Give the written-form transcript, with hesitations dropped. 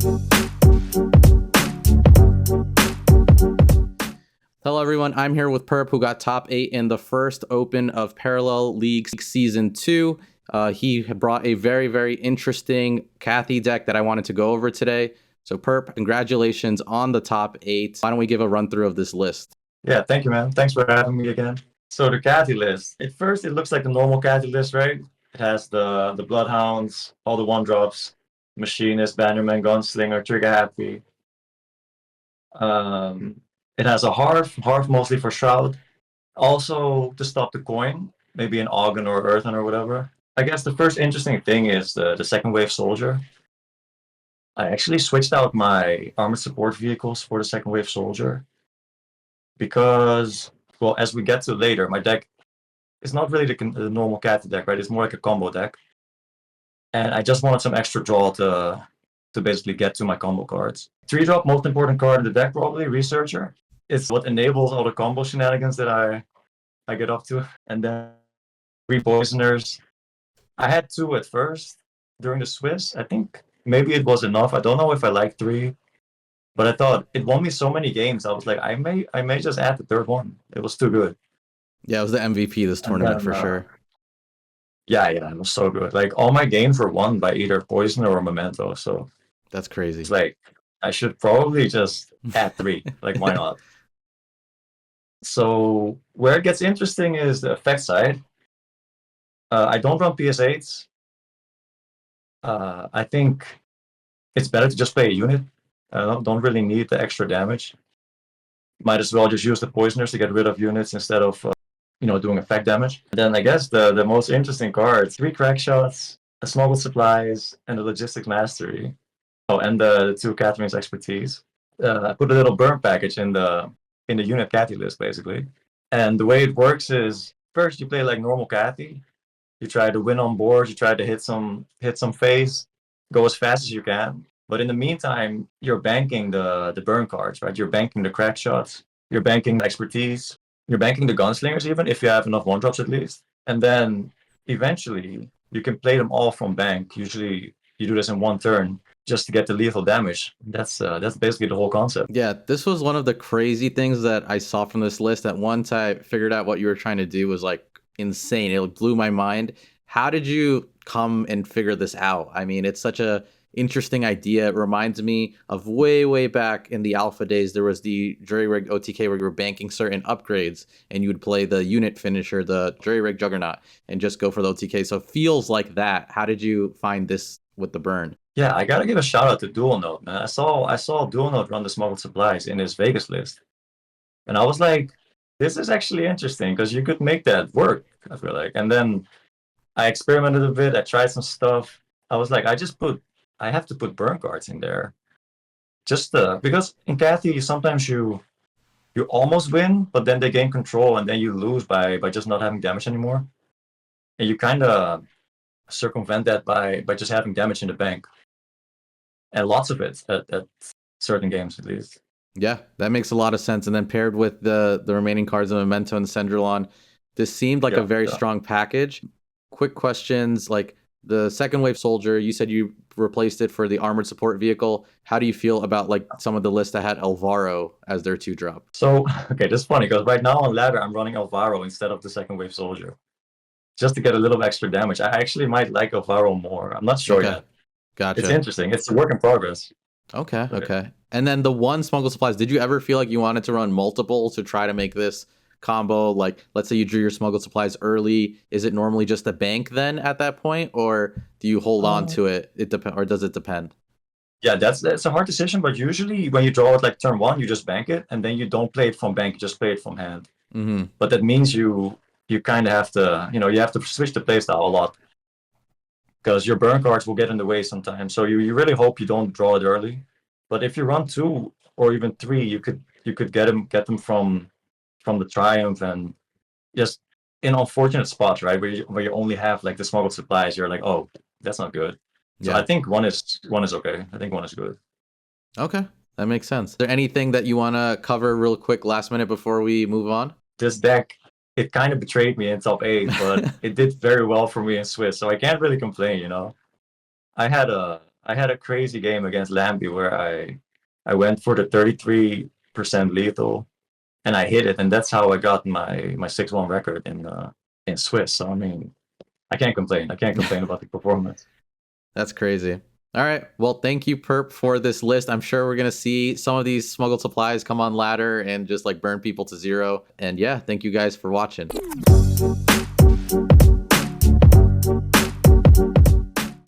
Hello everyone, I'm here with PURP, who got top 8 in the first open of Parallel League Season 2. He brought a very, very interesting Cathy deck that I wanted to go over today. So PURP, congratulations on the top 8. Why don't we give a run through of this list? Yeah, thank you, man. Thanks for having me again. So the Cathy list. At first, it looks like the normal Cathy list, right? It has the Bloodhounds, all the 1-drops, Machinist, Bannerman, Gunslinger, Trigger Happy. It has a Hearth mostly for Shroud. Also, to stop the coin, maybe an Ogden or Earthen or whatever. I guess the first interesting thing is the second wave Soldier. I actually switched out my armored support vehicles for the second wave Soldier because, well, as we get to later, my deck is not really the normal Cathy deck, right? It's more like a combo deck. And I just wanted some extra draw to basically get to my combo cards. 3-drop, most important card in the deck, probably, Researcher. It's what enables all the combo shenanigans that I get up to. And then 3 Poisoners. I had 2 at first during the Swiss. I think maybe it was enough. I don't know if I like 3. But I thought it won me so many games. I was like, I may just add the 3rd one. It was too good. Yeah, it was the MVP this tournament for sure. Yeah, it was so good. Like, all my games were won by either Poison or Memento. So that's crazy. It's like, I should probably just add 3. Like, why not? So where it gets interesting is the effect side. I don't run PS8s. I think it's better to just play a unit. Don't really need the extra damage. Might as well just use the Poisoners to get rid of units instead of doing effect damage. And then I guess the most interesting cards: 3 Crack Shots, a Smuggled Supplies, and the Logistics Mastery. Oh, and the 2 Catherine's Expertise. I put a little burn package in the unit Cathy list, basically. And the way it works is, first you play like normal Cathy. You try to win on board, you try to hit some phase, go as fast as you can. But in the meantime, you're banking the burn cards, right? You're banking the Crack Shots, you're banking the Expertise, you're banking the Gunslingers even, if you have enough 1-drops at least. And then eventually you can play them all from bank. Usually you do this in 1 turn just to get the lethal damage. That's basically the whole concept. Yeah, this was one of the crazy things that I saw from this list. That once I figured out what you were trying to do was like insane. It blew my mind. How did you come and figure this out? I mean, it's such a interesting idea. It reminds me of way back in the alpha days. There was the JRJ OTK where you were banking certain upgrades and you would play the unit finisher, the JRJ Juggernaut, and just go for the OTK. So it feels like that. How did you find this with the burn? Yeah, I gotta give a shout out to Dual Note, man. I saw Dual Note run the Smuggled Supplies in his Vegas list, and I was like, this is actually interesting because you could make that work, I feel like. And then I experimented a bit. I tried some stuff. I was like, I have to put burn cards in there, just because in Cathy sometimes you almost win, but then they gain control and then you lose by just not having damage anymore, and you kind of circumvent that by just having damage in the bank. And lots of it at certain games, at least. Yeah, that makes a lot of sense. And then paired with the remaining cards of Memento and Cendrillon, this seemed like a very strong package. Quick questions, like the second wave Soldier, you said you replaced it for the armored support vehicle. How do you feel about like some of the lists that had Alvaro as their 2-drop? So, okay, that's funny because right now on ladder, I'm running Alvaro instead of the second wave Soldier, just to get a little extra damage. I actually might like Alvaro more. I'm not sure yet. Gotcha. It's interesting. It's a work in progress. Okay. And then the 1 Smuggled Supplies, did you ever feel like you wanted to run multiple to try to make this combo? Like, let's say you drew your Smuggled Supplies early. Is it normally just a bank then at that point? Or do you hold on to it? Or does it depend? Yeah, that's a hard decision. But usually when you draw it like turn 1, you just bank it. And then you don't play it from bank. You just play it from hand. Mm-hmm. But that means you kind of have to, you have to switch the playstyle a lot, because your burn cards will get in the way sometimes. So you really hope you don't draw it early. But if you run 2 or even 3, you could get them from the Triumph, and just in unfortunate spots, right, where you only have like the Smuggled Supplies. You're like, oh, that's not good. So I think one is okay. I think 1 is good. Okay, that makes sense. Is there anything that you want to cover real quick last minute before we move on? This deck, it kind of betrayed me in top 8, but it did very well for me in Swiss, so I can't really complain. I had a I had a crazy game against Lambie where I went for the 33% lethal and I hit it, and that's how I got my 6-1 record in Swiss. So I mean, I can't complain. I can't complain about the performance. That's crazy. All right. Well, thank you, Perp, for this list. I'm sure we're going to see some of these smuggled supplies come on ladder and just like burn people to zero. And yeah, thank you guys for watching.